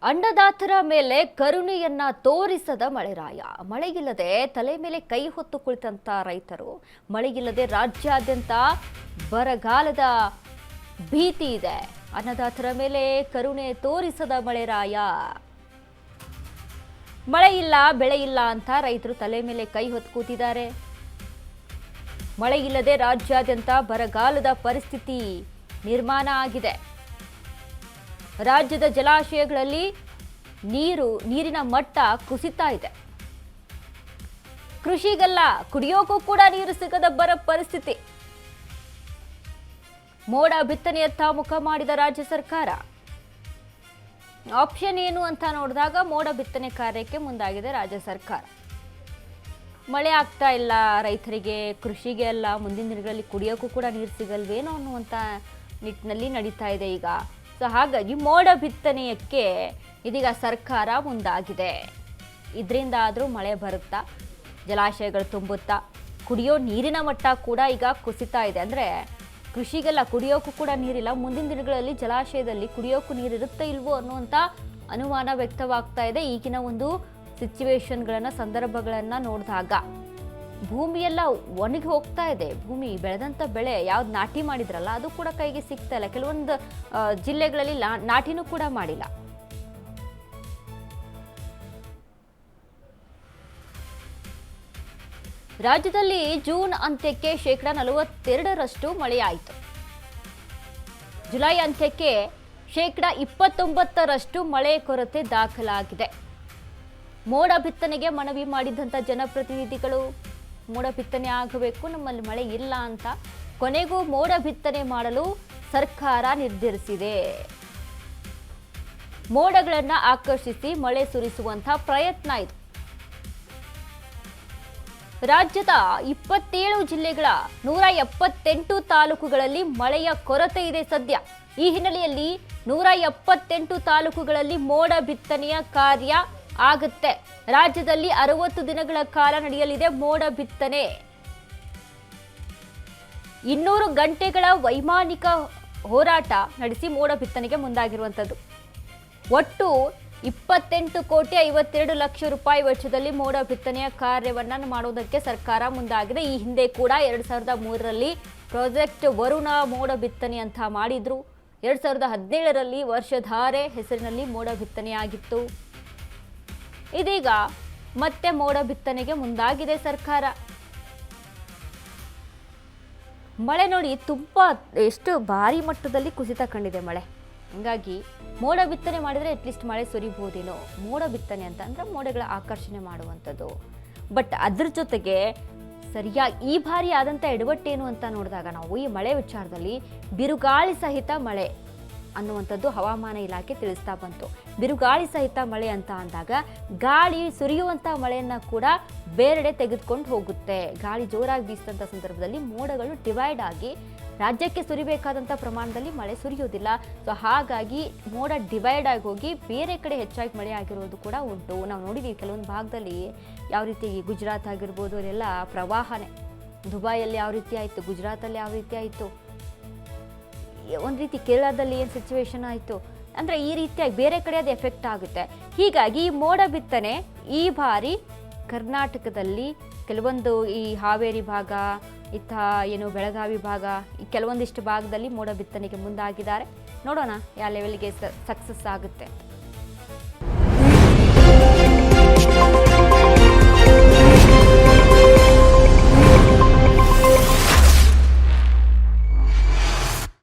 ಅನ್ನದಾತರ ಮೇಲೆ ಕರುಣೆಯನ್ನ ತೋರಿಸದ ಮಳೆರಾಯ. ಮಳೆಗಿಲ್ಲದೆ ತಲೆ ಮೇಲೆ ಕೈ ಹೊತ್ತು ಕುಳಿತಂತ ರೈತರು, ಮಳೆಗಿಲ್ಲದೆ ರಾಜ್ಯಾದ್ಯಂತ ಬರಗಾಲದ ಭೀತಿ ಇದೆ. ಅನ್ನದಾತರ ಮೇಲೆ ಕರುಣೆ ತೋರಿಸದ ಮಳೆರಾಯ. ಮಳೆ ಇಲ್ಲ, ಬೆಳೆ ಇಲ್ಲ ಅಂತ ರೈತರು ತಲೆ ಮೇಲೆ ಕೈ ಹೊತ್ತು ಕೂತಿದ್ದಾರೆ. ಮಳೆ ಇಲ್ಲದೆ ರಾಜ್ಯಾದ್ಯಂತ ಬರಗಾಲದ ಪರಿಸ್ಥಿತಿ ನಿರ್ಮಾಣ ಆಗಿದೆ. ರಾಜ್ಯದ ಜಲಾಶಯಗಳಲ್ಲಿ ನೀರಿನ ಮಟ್ಟ ಕುಸಿತಾ ಇದೆ. ಕೃಷಿಗೆಲ್ಲ ಕುಡಿಯೋಕ್ಕೂ ಕೂಡ ನೀರು ಸಿಗದ ಬರ ಪರಿಸ್ಥಿತಿ. ಮೋಡ ಬಿತ್ತನೆಯತ್ತ ಮುಖ ಮಾಡಿದ ರಾಜ್ಯ ಸರ್ಕಾರ. ಆಪ್ಷನ್ ಏನು ಅಂತ ನೋಡಿದಾಗ ಮೋಡ ಬಿತ್ತನೆ ಕಾರ್ಯಕ್ಕೆ ಮುಂದಾಗಿದೆ ರಾಜ್ಯ ಸರ್ಕಾರ. ಮಳೆ ಆಗ್ತಾ ಇಲ್ಲ ರೈತರಿಗೆ, ಕೃಷಿಗೆ ಎಲ್ಲ ಮುಂದಿನ ದಿನಗಳಲ್ಲಿ ಕುಡಿಯೋಕ್ಕೂ ಕೂಡ ನೀರು ಸಿಗಲ್ವೇನೋ ಅನ್ನುವಂಥ ನಿಟ್ಟಿನಲ್ಲಿ ನಡೀತಾ ಇದೆ ಈಗ. ಸೊ ಹಾಗಾಗಿ ಮೋಡ ಬಿತ್ತನೆಯಕ್ಕೆ ಇದೀಗ ಸರ್ಕಾರ ಮುಂದಾಗಿದೆ. ಇದರಿಂದ ಆದರೂ ಮಳೆ ಬರುತ್ತಾ, ಜಲಾಶಯಗಳು ತುಂಬುತ್ತಾ, ಕುಡಿಯೋ ನೀರಿನ ಮಟ್ಟ ಕೂಡ ಈಗ ಕುಸಿತಾ ಇದೆ. ಅಂದರೆ ಕೃಷಿಗೆಲ್ಲ ಕುಡಿಯೋಕ್ಕೂ ಕೂಡ ನೀರಿಲ್ಲ. ಮುಂದಿನ ದಿನಗಳಲ್ಲಿ ಜಲಾಶಯದಲ್ಲಿ ಕುಡಿಯೋಕ್ಕೂ ನೀರಿರುತ್ತೆ ಇಲ್ವೋ ಅನ್ನುವಂಥ ಅನುಮಾನ ವ್ಯಕ್ತವಾಗ್ತಾ ಇದೆ. ಈಗಿನ ಒಂದು ಸಿಚುವೇಶನ್ಗಳನ್ನು, ಸಂದರ್ಭಗಳನ್ನು ನೋಡಿದಾಗ ಭೂಮಿಯೆಲ್ಲ ಒಣಗಿ ಹೋಗ್ತಾ ಇದೆ. ಭೂಮಿ ಬೆಳೆದಂಥ ಬೆಳೆ ಯಾವ್ದು ನಾಟಿ ಮಾಡಿದ್ರಲ್ಲ ಅದು ಕೂಡ ಕೈಗೆ ಸಿಗ್ತಾ ಇಲ್ಲ. ಕೆಲವೊಂದು ಜಿಲ್ಲೆಗಳಲ್ಲಿ ನಾಟಿನೂ ಕೂಡ ಮಾಡಿಲ್ಲ. ರಾಜ್ಯದಲ್ಲಿ ಜೂನ್ ಅಂತ್ಯಕ್ಕೆ 42% ಮಳೆಯಾಯಿತು. ಜುಲೈ ಅಂತ್ಯಕ್ಕೆ 29% ಮಳೆ ಕೊರತೆ ದಾಖಲಾಗಿದೆ. ಮೋಡ ಬಿತ್ತನೆಗೆ ಮನವಿ ಮಾಡಿದಂಥ ಜನಪ್ರತಿನಿಧಿಗಳು ಮೋಡ ಬಿತ್ತನೆ ಆಗಬೇಕು, ನಮ್ಮಲ್ಲಿ ಮಳೆ ಇಲ್ಲ ಅಂತ ಕೊನೆಗೂ ಮೋಡ ಬಿತ್ತನೆ ಮಾಡಲು ಸರ್ಕಾರ ನಿರ್ಧರಿಸಿದೆ. ಮೋಡಗಳನ್ನು ಆಕರ್ಷಿಸಿ ಮಳೆ ಸುರಿಸುವಂಥ ಪ್ರಯತ್ನ ಇದು. ರಾಜ್ಯದ 27 ಜಿಲ್ಲೆಗಳ 178 ತಾಲೂಕುಗಳಲ್ಲಿ ಮಳೆಯ ಕೊರತೆ ಇದೆ ಸದ್ಯ. ಈ ಹಿನ್ನೆಲೆಯಲ್ಲಿ 178 ತಾಲೂಕುಗಳಲ್ಲಿ ಮೋಡ ಬಿತ್ತನೆಯ ಕಾರ್ಯ ಆಗುತ್ತೆ. ರಾಜ್ಯದಲ್ಲಿ 60 ದಿನಗಳ ಕಾಲ ನಡೆಯಲಿದೆ ಮೋಡ ಬಿತ್ತನೆ. 200 ಗಂಟೆಗಳ ವೈಮಾನಿಕ ಹೋರಾಟ ನಡೆಸಿ ಮೋಡ ಬಿತ್ತನೆಗೆ ಮುಂದಾಗಿರುವಂಥದ್ದು. ಒಟ್ಟು 28,52,00,000 ರೂಪಾಯಿ ವೆಚ್ಚದಲ್ಲಿ ಮೋಡ ಬಿತ್ತನೆಯ ಕಾರ್ಯವನ್ನು ಮಾಡುವುದಕ್ಕೆ ಸರ್ಕಾರ ಮುಂದಾಗಿದೆ. ಈ ಹಿಂದೆ ಕೂಡ 2003ರಲ್ಲಿ ಪ್ರಾಜೆಕ್ಟ್ ವರುಣ ಮೋಡ ಬಿತ್ತನೆ ಅಂತ ಮಾಡಿದ್ರು. 2017ರಲ್ಲಿ ವರ್ಷಧಾರೆ ಹೆಸರಿನಲ್ಲಿ ಮೋಡ ಬಿತ್ತನೆಯಾಗಿತ್ತು. ಇದೀಗ ಮತ್ತೆ ಮೋಡ ಬಿತ್ತನೆಗೆ ಮುಂದಾಗಿದೆ ಸರ್ಕಾರ. ಮಳೆ ನೋಡಿ ಎಷ್ಟು ಭಾರಿ ಮಟ್ಟದಲ್ಲಿ ಕುಸಿತ ಕಂಡಿದೆ ಮಳೆ. ಹೀಗಾಗಿ ಮೋಡ ಬಿತ್ತನೆ ಮಾಡಿದರೆ ಅಟ್ಲೀಸ್ಟ್ ಮಳೆ ಸುರಿಬಹುದೇನೋ. ಮೋಡ ಬಿತ್ತನೆ ಅಂತ ಅಂದ್ರೆ ಮೋಡಗಳ ಆಕರ್ಷಣೆ ಮಾಡುವಂಥದ್ದು. ಬಟ್ ಅದ್ರ ಜೊತೆಗೆ ಸರಿಯಾಗಿ ಈ ಬಾರಿ ಆದಂಥ ಎಡವಟ್ಟೇನು ಅಂತ ನೋಡಿದಾಗ ನಾವು ಈ ಮಳೆ ವಿಚಾರದಲ್ಲಿ ಬಿರುಗಾಳಿ ಸಹಿತ ಮಳೆ ಅನ್ನುವಂಥದ್ದು ಹವಾಮಾನ ಇಲಾಖೆ ತಿಳಿಸ್ತಾ ಬಂತು. ಬಿರುಗಾಳಿ ಸಹಿತ ಮಳೆ ಅಂತ ಅಂದಾಗ ಗಾಳಿ ಸುರಿಯುವಂಥ ಮಳೆಯನ್ನು ಕೂಡ ಬೇರೆಡೆ ತೆಗೆದುಕೊಂಡು ಹೋಗುತ್ತೆ. ಗಾಳಿ ಜೋರಾಗಿ ಬೀಸಿದಂಥ ಸಂದರ್ಭದಲ್ಲಿ ಮೋಡಗಳು ಡಿವೈಡ್ ಆಗಿ ರಾಜ್ಯಕ್ಕೆ ಸುರಿಬೇಕಾದಂಥ ಪ್ರಮಾಣದಲ್ಲಿ ಮಳೆ ಸುರಿಯೋದಿಲ್ಲ. ಸೊ ಹಾಗಾಗಿ ಮೋಡ ಡಿವೈಡ್ ಆಗಿ ಹೋಗಿ ಬೇರೆ ಕಡೆ ಹೆಚ್ಚಾಗಿ ಮಳೆ ಆಗಿರೋದು ಕೂಡ ಉಂಟು. ನಾವು ನೋಡಿದ್ದೀವಿ ಕೆಲವೊಂದು ಭಾಗದಲ್ಲಿ ಯಾವ ರೀತಿ ಗುಜರಾತ್ ಆಗಿರ್ಬೋದು, ಅಲ್ಲೆಲ್ಲ ಪ್ರವಾಹನೇ. ದುಬೈಯಲ್ಲಿ ಯಾವ ರೀತಿ ಆಯಿತು, ಗುಜರಾತಲ್ಲಿ ಯಾವ ರೀತಿ ಆಯಿತು, ಒಂದು ರೀತಿ ಕೇರಳದಲ್ಲಿ ಏನು ಸಿಚುವೇಶನ್ ಆಯಿತು. ಅಂದರೆ ಈ ರೀತಿಯಾಗಿ ಬೇರೆ ಕಡೆ ಅದು ಎಫೆಕ್ಟ್ ಆಗುತ್ತೆ. ಹೀಗಾಗಿ ಈ ಮೋಡ ಬಿತ್ತನೆ ಈ ಬಾರಿ ಕರ್ನಾಟಕದಲ್ಲಿ ಕೆಲವೊಂದು ಈ ಹಾವೇರಿ ಭಾಗ, ಬೆಳಗಾವಿ ಭಾಗ, ಈ ಕೆಲವೊಂದಿಷ್ಟು ಭಾಗದಲ್ಲಿ ಮೋಡ ಬಿತ್ತನೆಗೆ ಮುಂದಾಗಿದ್ದಾರೆ. ನೋಡೋಣ ಯಾವ ಲೆವೆಲ್ಗೆ ಸಕ್ಸಸ್ ಆಗುತ್ತೆ.